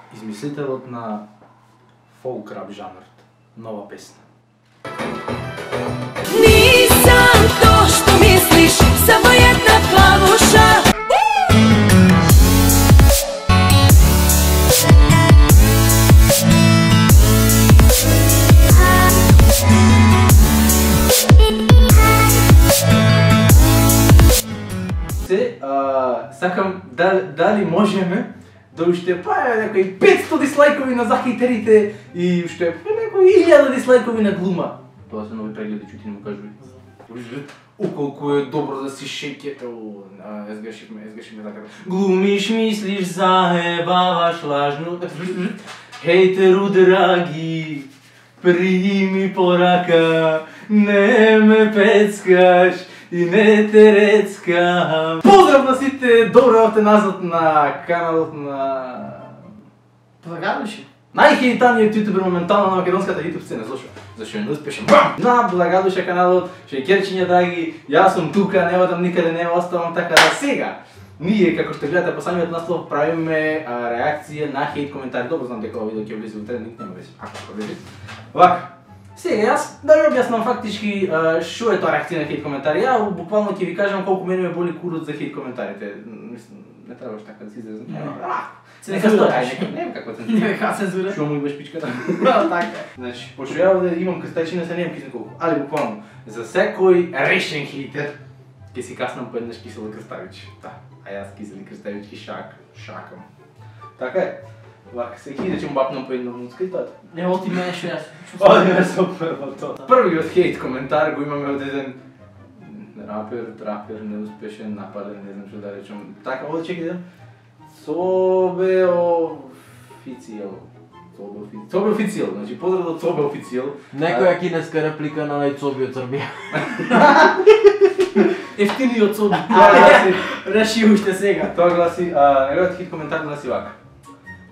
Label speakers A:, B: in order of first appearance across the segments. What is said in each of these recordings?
A: Измислителот на фолк рап жанрот. Нова песна.
B: Nisam to što misliš, samo jedna plavuša.
A: Сакам дали можеме да уште некои 500 дислайкови на захейтерите и уште некои 1000 дислайкови на глума. Тоа се нови прегледи, чути не му кажуј. Колку е добро да си шеке... Езгрешивме така. Глумиш, мислиш, заебаваш лажно. Хейтеру драги, прими порака, не ме пецкаш и не те рецкам. Поздрав на сите, добро оте назад на каналот на...
C: Благадуше?
A: Најхейтаниот јутубер моментално на македонската јутуб сцена, зашто е неуспешен. На Благадуша каналот, шеќерчиња драги, јас сум тука, не одам никаде, не оставам, така да сега. Ние, како што гледате по самиот наслов, правиме реакција на хейт коментари. Добро знам дека ова видео ќе влезе во трендинг, нема веќе, ако што влезе. Вака, сега јас да ви објаснам фактички што е тоа реакција на хейт коментари. Ја буквално ќе ви кажам колку мене ме боли курот за хейт коментарите. Мислам, не требаш така да се изразам. Нека стои, нема каква цензура.
C: Нека цензура.
A: Што му имаш пичката?
C: Така.
A: Значи, пошто ја овде имам крстајчина, се немам кисен колку. Али буквално, за секој решен хейтер, ќе си каснам по еднаш кисела крставичи. Да, а јас кисели крставички шакам. Така е. Вака, се ќе ќе му бапнам по една муцка и тоа.
C: Не, оти мене што јас.
A: Оди ме со прво тоа. Првиот хейт коментар го имаме од еден трапер, неуспешен, нападен, не знам што да речам. Така, овде чекај да. Цобе официјал, значи поздрав од Цобе официјал.
D: Некоја кинеска реплика на најцоби од Србија.
C: Ефтиниот цоби. Реши уште сега.
A: Тоа гласи, неговиот хит коментар гласи вака.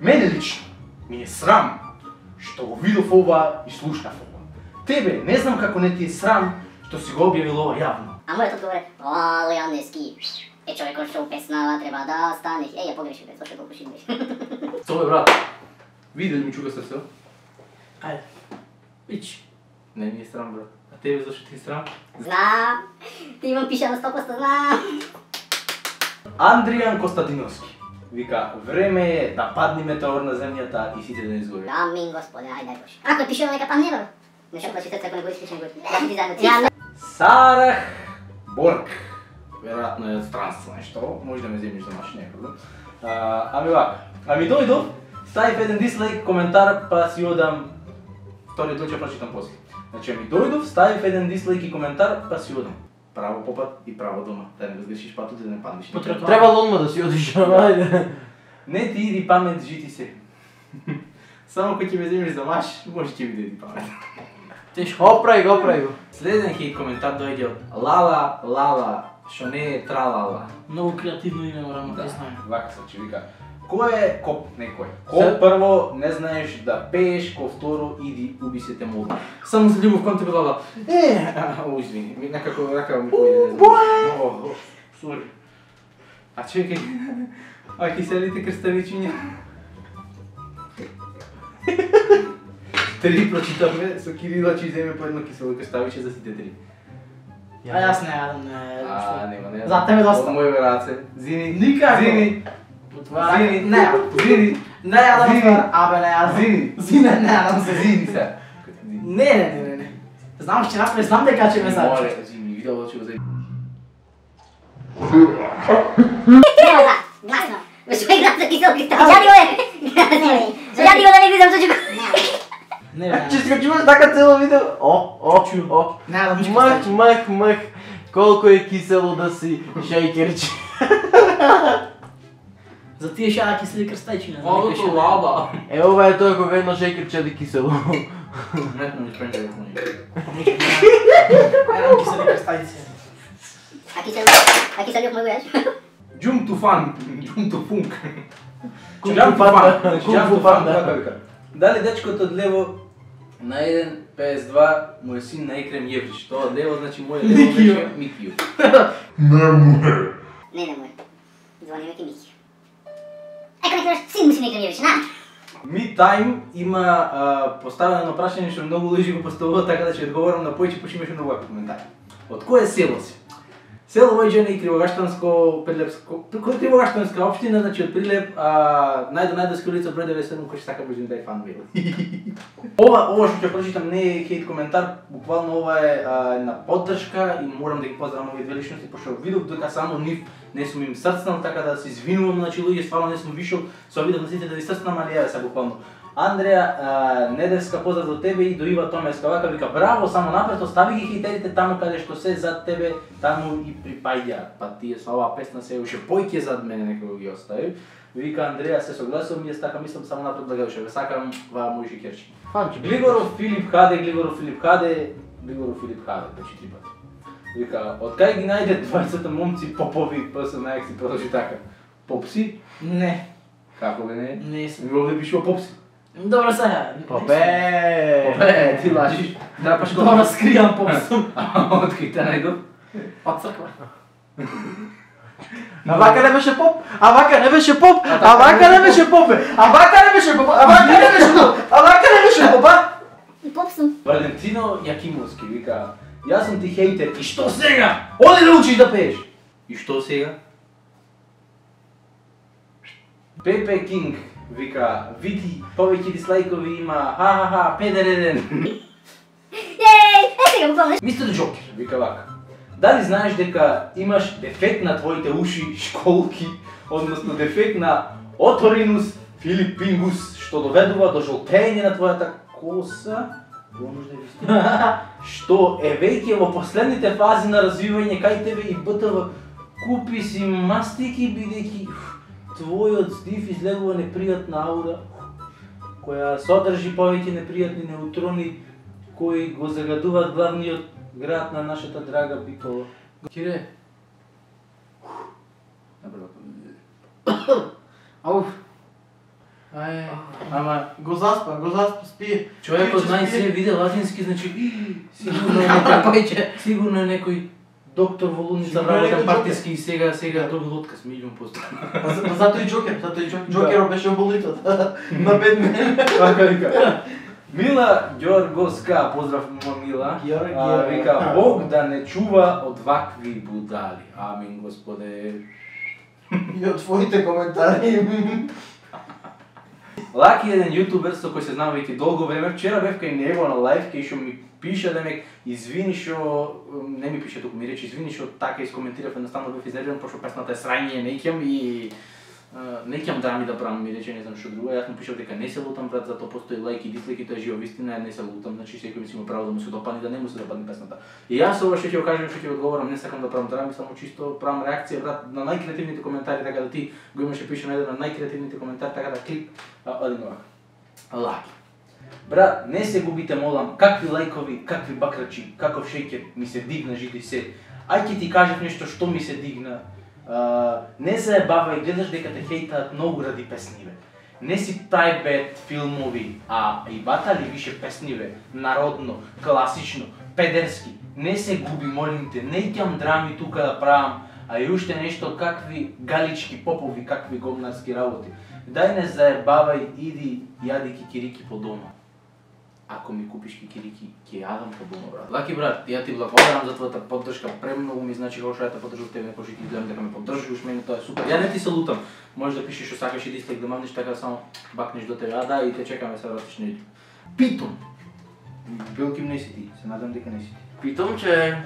A: Мене лично ми е срам што го видов ова и слушнав ова. Тебе не знам како не ти е срам што си го објавил ова јавно.
E: А мојот одговор е, але ја не ски. Е, човекот што песнава треба да стане. Ја погрешив, слушај толку шиднеш.
A: Цобе брат, види ли ми чуга срце?
C: Ајде. Ич.
A: Не ми е срам брат. А тебе зашто ти е срам?
E: Знам. Ти имам пиша на 100%, знам.
A: Андријан Костадиновски вика, време е да падне метеор на земјата и сите да изгорат.
E: Амин, Господе, ајде, дај Боже. Ако пишува нека падне, бро. Не шо да сите ако не го искриш, не го искриш. Да ти заедно.
A: Сарах Борг. Веројатно е од странство нешто, може да ме земиш за маш, не е проблем. Ами вака, ами дојдов, ставив еден дислайк, коментар, па си одам, вториот дел ќе прочитам после. Значи, ами дојдов, ставив еден дислайк и коментар, па си одам. Право по пат и право дома, да не сгрешиш патот и да не паднеш.
D: Требало одма да си одиш, ајде.
A: Не ти иди памет, жити се. Само кој ќе ме земиш за маш, може ќе биде иди памет.
C: Тешко.
D: Оправи го.
A: Следен хейт коментар дојде од Лала, што не е тралала.
C: Многу креативно име морам да знаем.
A: Вака се вика. Кој е кој? Кој прво не знаеш да пееш, кој второ иди уби се те молба. Само за љубов кон тебе Лала. Извини, некако рака ми појде. О, сори. А чекај. А киселите крставичиња. Три прочитавме, со Кирила ќе земе по едно кисело крставиче за сите три.
C: А јас не.
A: Нема.
C: За тебе доста.
A: Од моје раце. Зини.
C: Никако.
A: Зини.
C: Зини.
A: Не. Зини.
C: Не јадам
A: Зини.
C: се. Абе, не јадам.
A: Зини.
C: Зини, не јадам се.
A: Зини се.
C: Не. Знам што направи, знам дека ќе ме сачуваш.
A: Море, Зини, видел че го зајде.
E: Нема да, гласно. Веш ме играм за кисел кристал. Јади го е. Јади го да не гледам со чуко.
C: Не.
D: Че си чуваш така цело видео? О.
C: Не јадам ништо.
D: Мах. Колку е кисело да си шејкерче.
C: За тие шаја кисели крстајчиња.
A: Валото лаба.
D: Ова е тоа кога едно шејкерче да кисело.
A: Метно ми спренде во мој.
C: Јадам кисели крстајци.
E: А киселиот мој јаш?
A: Джум туфан, джум туфунк.
D: Кунг фу панда.
A: Дали дечкото од лево на еден PS2 му е син на Екрем Јеврич. Тоа од лево значи мој лево беше Микију.
E: Не, мој. Звони ме ти Мики. Еко не кажеш, син му си не Екрем Јеврич, на?
A: Me Time има поставено прашање што многу луѓе го поставуваат, така да ќе одговорам на поиќе, пошто имаше многу коментари. Од кое село си? Село Војџани, Кривогаштанско, Прилепско, Кривогаштанска општина, значи од Прилеп, најдоска улица број 97, кој ќе сака бежим да е фанвил. Ова што ќе прочитам не е хейт коментар, буквално ова е една поддршка и морам да ги поздравам овие две личности, пошто видов дека само нив не сум им срцнал, така да се извинувам, значи луѓе, стварно не сум вишол, со видов на сите да ви срцнам, али јаве се буквално. Андреја Недевска, поздрав до тебе и до Ива Томеска, вака вика браво, само напред остави ги хейтерите таму каде што се зад тебе, таму и припаѓаат. Па тие со оваа песна се уште појќе зад мене некој ги остави. Вика Андреја, се согласувам, јас така мислам, само напред благодушеве. Ве сакам, мои шикерчи. Глигоров Филип Хаде, Глигоров Филип Хаде, значи 3 пати. Вика, од кај ги најде 20 момци попови, па се најак си продолжи така. Попси?
C: Не.
A: Како бе не?
C: Не сум.
A: Ми овде пишува попси.
C: Добро сега.
D: Попе,
A: ти лажиш. Трапаш го.
C: Добро скријам попсум.
A: Од кај те најдов?
C: Од црква.
D: А вака не беше поп, а вака не беше поп, а вака не беше попе, а вака не беше поп, а вака не беше поп, а вака не беше поп,
E: И попсум.
A: Валентино Јакимовски вика, јас сум ти хейтер, и што сега? Оди да учиш да пееш. И што сега? Пепе Кинг вика, види, повеќе дислайкови има, ха, педереден.
E: Јеј, сега го помнеш.
A: Мистер Джокер вика вака, дали знаеш дека имаш дефект на твоите уши, школки, односно дефект на оторинус филипингус, што доведува до жолтење на твојата коса, што е веќе во последните фази на развивање кај тебе и БТВ. Купи си мастики бидејќи твојот стив излегува непријатна аура, која содржи повеќе непријатни неутрони кои го загадуваат главниот град на нашата драга Битола. Кире.
C: Ауф.
A: Ама
D: го заспа, спие.
A: човекот најсе виде латински, значи сигурно е некој доктор во лудница вработен партиски и сега добил отказ, милион поsto.
D: Зато и Джокерот беше во болницата на 5 дни.
A: Така вика. Мила Ѓоргоска, поздрав Мила. Вика, Бог да не чува од вакви будали. Амин, Господе.
D: И од твоите коментари.
A: Лаки е еден јутубер со кој се знам веќе долго време. Вчера бев кај него на лајв, кај што ми пише демек, извини што не ми пише туку, ми рече извини што така искоментирав, едноставно бев изнервиран пошто песната е срање, не ќам драми да правам, ми рече не знам што друго. Јас му пишав дека не се лутам брат, затоа постои лајк и дислайк и тоа е жива вистина, не се лутам, значи секој ми си има право да му се допадне и да не му се допадне песната. И јас ова што ќе го кажам, што ќе го одговорам, не сакам да правам драми, само чисто правам реакција брат на најкреативните коментари, така да ти го имаше пише на еден од најкреативните коментари, така да клик оден овака. Лаки. Брат, не се губите, молам, какви лајкови, какви бакрачи, каков шеќер ми се дигна жиди се. Ај ќе ти кажев нешто што ми се дигна. Не заебавај, гледаш дека те хейтаат многу ради песниве. Не си тај бед филмови, а и батали више песниве, народно, класично, педерски. Не се губи, молим те, не ќам драми тука да правам, а и уште нешто какви галички попови, какви гомнарски работи. Дај не заебавај, иди јади кикирики по дома. Ако ми купиш кикирики, ќе јадам по дома, брат. Лаки брат, ја ти благодарам за твојата поддршка, премногу ми значи како што ја те поддржувам тебе, пошто ти гледам дека ме поддржуваш, мене тоа е супер. Ја не ти се лутам. Можеш да пишеш што сакаш и дислайк да мамнеш, така само бакнеш до тебе. А да, и те чекаме се вратиш на YouTube. Питом. Билким не си ти, се надам дека не си ти.
D: Питам, че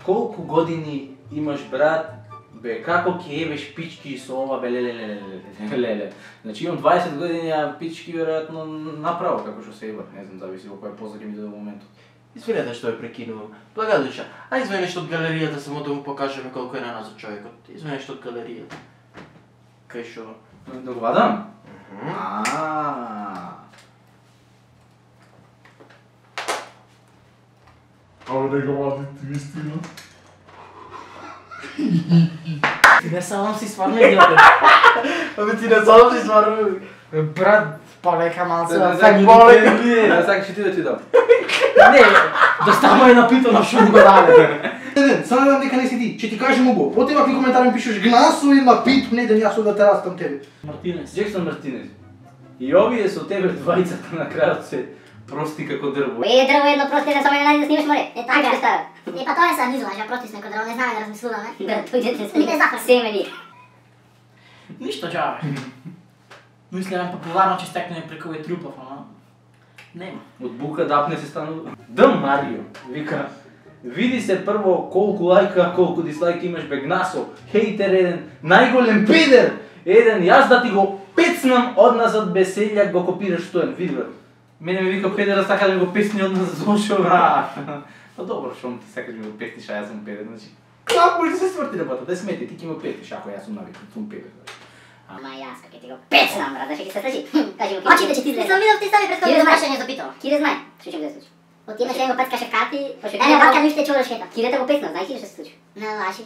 A: Колку години имаш брат? Бе, како ќе ебеш пички со ова бе леле. Значи имам 20 години, а пички веројатно направо како што се ебат, не знам, зависи во која поза ќе ми даде моментот.
D: извинете што ја прекинувам. Благодуша, а извини нешто од галеријата, само да му покажеме колку е на нас човекот. Извини нешто од галеријата. Кај шо?
A: Да го вадам?
F: Абе, не го вадите, вистина.
C: Не само си сварно идиоте.
D: Абе ти не само си сварно.
C: Брат, полека малце,
A: Не сакаш и ти да ти дам.
C: Не, да става е напито на шум го даде.
F: Само дам дека не си ти, ќе ти кажем убаво. Оти вакви коментари ми пишеш гласови на пит, не да јас да те растам тебе.
C: Мартинес.
A: Джексон Мартинес. И овие со тебе двајцата на крајот се прости како дрво.
E: Дрво едно прости, да само не најде да снимаш море. Така ќе става.
G: Па тоа е са низу, ажа прости с некој дрво, не знаме да размислуваме.
E: Да, дојдете
G: Ни ме зафрли.
E: семени.
C: Ништо џабе. Мислам популарно ќе стекне преку овој трупов, ама нема.
A: Од бука дапне се станува. Да, Марио, вика, види се прво колку лајка, колку дислајки имаш бегнасо, хейтер еден, најголем пидер, еден, јас да ти го пецнам одназад без селјак го копираш Стојан, види брат. Мене ми вика педера сака да ми го песни одназад зошо, Па добро, шо ти сакаш да ми го песниш, а јас сум педер, значи. Како може да се сврти работа, да смети, ти ќе ме петиш, ако јас сум навикнат, сум педер.
E: Ама јас како ти го пецнам, брат, ќе се случи. Кажи му.
G: Очите ќе ти излезе. Сам видов ти стави пред
E: Кире
G: тоа
E: знае.
G: прашање запитала.
E: Кире знае, што ќе ми се случи.
G: Од ти имаш го пецкаше карти,
E: Пошо,
G: не батка ниште чуваш хета.
E: Кирета го песнал, знаеш ли што се случи?
G: Не лажи.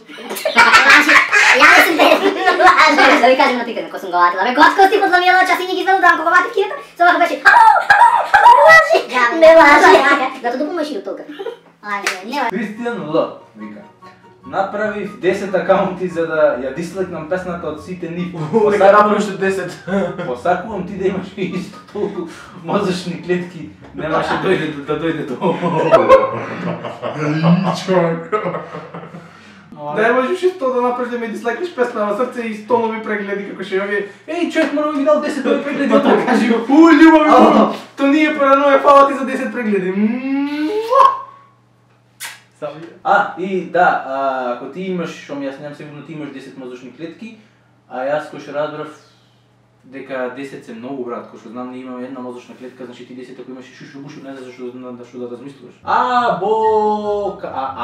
G: Лажи. Ја не сум педер.
E: Да ви кажем на пикане, ко сум го ватила. Бе, готко си подламила час и ни ги изведувам кога вати кирета. Само беше лажи. Не лажи. Зато допомаш и од толка.
G: Лажи. Нема.
A: Кристијан Л. вика. Направив 10 акаунти за да ја дислайкнам песната од сите нив.
D: Нека направиш 10.
A: Посакувам ти да имаш исто толку мозочни клетки, немаше да дојде до. Да можеш исто да направиш да ме дислайкнеш песна на срце и 100 нови прегледи како ше овие. Еј, човек мора да ми дал 10 нови прегледи, тоа кажи го. Љубави, то ние параноја, фала ти за 10 прегледи. И да, ако ти имаш, шом јас немам сигурно ти имаш 10 мозочни клетки, а јас кој што разбрав дека 10 се многу брат, кој што знам не имам една мозочна клетка, значи ти 10 ако имаш и шушу бушу, не знаеш што да размислуваш.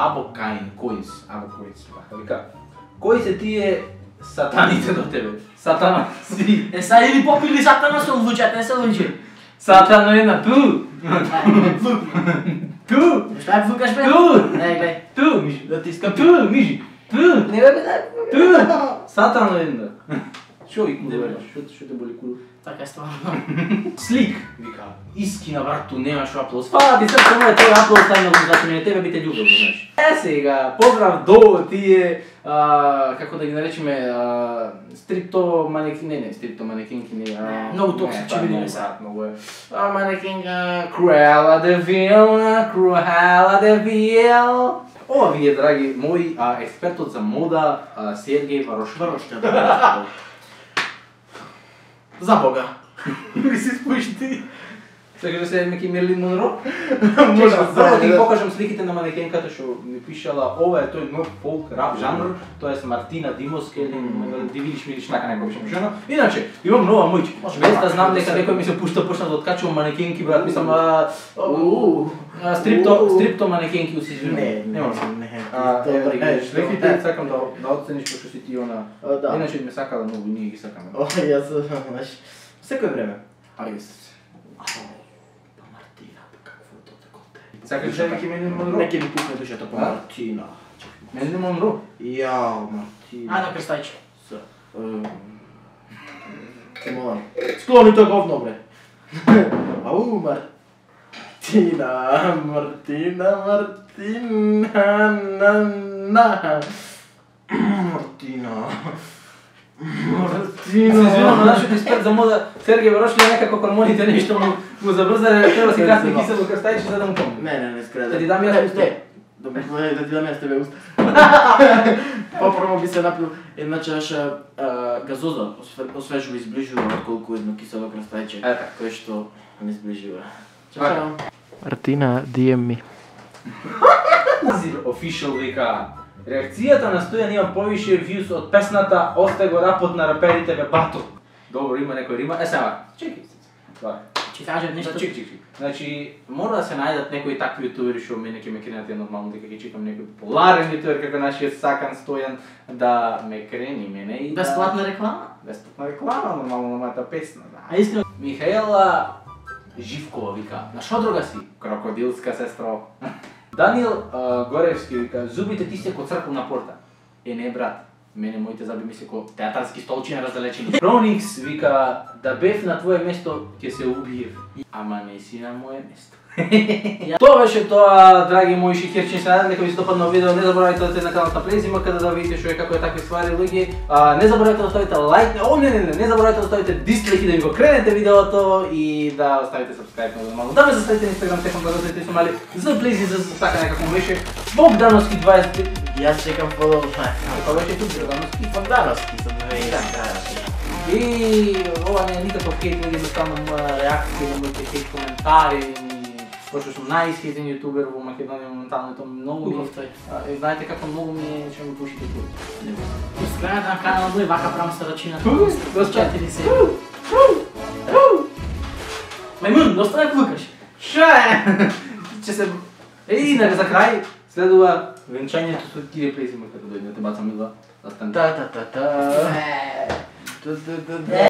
A: Абокаин, којс, вика. Кои се тие сатаните до тебе? Сатана си.
C: Са или поп или сатана се луѓето, не се луѓе.
A: Сатана е на ту. Ту.
C: Што е фукаш бе?
A: Ту.
C: Не, гледај.
A: Ту, мижи.
D: Да ти искам.
A: Ту, мижи. Ту.
C: Не бе, да.
A: Ту. Сатана е на. Шо и кула, што те боли кула?
C: Така е стварно.
A: Слик, вика, искина брату, немаш аплауз. Фала ти срце моје, тој аплауз тајно го значи мене тебе би те љубел, знаеш. Сега, поздрав до тие, како да ги наречеме, стрипто манекини, не, стрипто манекинки, не,
C: Многу токсични видео се.
A: Многу е. Манекинка, Cruella de Vil. Ова ви е, драги мои, експертот за мода, Сергеј Варошка.
D: Да. За Бога.
A: Ви си спушти. Сакаш да се Меки Мерлин Монро?
D: Може да
A: Прво ти
D: да.
A: покажам сликите на манекенката што ми пишала, ова е тој нов фолк рап жанр, тоа е Мартина Димовска или ти видиш милиш така некој беше пишано. Иначе, имам нова мојче. Без да знам дека некој ми се пушта почна да откачувам манекенки, брат, мислам, стрипто манекенки усижено.
D: Не.
A: Добре, сликите сакам да оцениш што си ти она.
D: Да.
A: Иначе ме сакала многу, ние ги сакаме.
D: Јас, знаеш, секој време.
A: Ајде.
D: Па Мартина, па какво е тоа тако?
A: Сакаш да Меки Мерлин Монро?
D: Неке ми пукне душата по Мартина.
A: Мерлин Монро?
D: Јао, Мартина.
C: Ајде крстајче.
D: Те молам. Склони тоа говно, бре. Ау, Мартина,
A: Се извинувам на нашиот експерт за мода, Сергеј Варошли некако хормоните нешто му забрза, треба си касни кисело крстајче за да му помне.
D: Не, скреда.
A: Да ти дам јас уста.
D: Да ти дам јас тебе уста. Попрво би се напил една чаша газоза, освежува и изближува отколку едно кисело крстајче,
A: Така.
D: кој што не изближува.
A: Така.
D: Мартина, DM ми.
A: Official вика. Реакцијата на Стојан има повише views од песната "Осте го рапот на раперите бе бато". Добро, има некој рима. Сега, чекај. Това.
C: Ќе кажам нешто.
A: Чек. Значи, мора да се најдат некои такви јутубери што мене ќе ме кренат е нормално дека ќе чекам некој популарен јутубер како нашиот Сакан Стојан да ме крени мене и
C: Бесплатна реклама?
A: Бесплатна реклама нормално на мојата песна, да.
C: А искрено,
A: Михаела Живкова вика, на шо друга си? Крокодилска сестро. Даниел Горевски вика, зубите ти се ко црквена порта. Не брат, Мене моите зъби ми се ко театарски столчи раздалечени. Проникс вика, да бев на твое место, ќе се убиев. Ама не си на мое место. Тоа беше тоа, драги мои шикерчини, се надам дека ви се допадна видео. Не заборавајте да одите на каналот на Плейз, има каде да видите што е како е такви ствари, луѓе. Не заборавајте да оставите лайк, не заборавајте да оставите дислайк и да ми го кренете видеото и да оставите сабскрајб на каналот. Да ме заставите на Инстаграм, текам да дадете сумали за Плейз и за така некако беше. Богдановски 20.
D: Јас чекам фолоу.
A: Тоа беше тук Богдановски.
D: Богдановски со 2
A: И ова не е никаков хейт, луѓе, едноставно моја реакција на моите хейт коментари. Пошто сум најисхейтен јутубер во Македонија моментално и тоа многу ми е. Знаете како многу ми е што ми пушите тук.
C: Субскрабете на каналот и вака правам се рачината.
A: До
C: 4 серии. Маймун, доста не плукаш.
A: Ша е? Че се... И за крај следува венчањето со Кире Плейз, има како дојде да те бацам мила.
D: Та-та-та-та.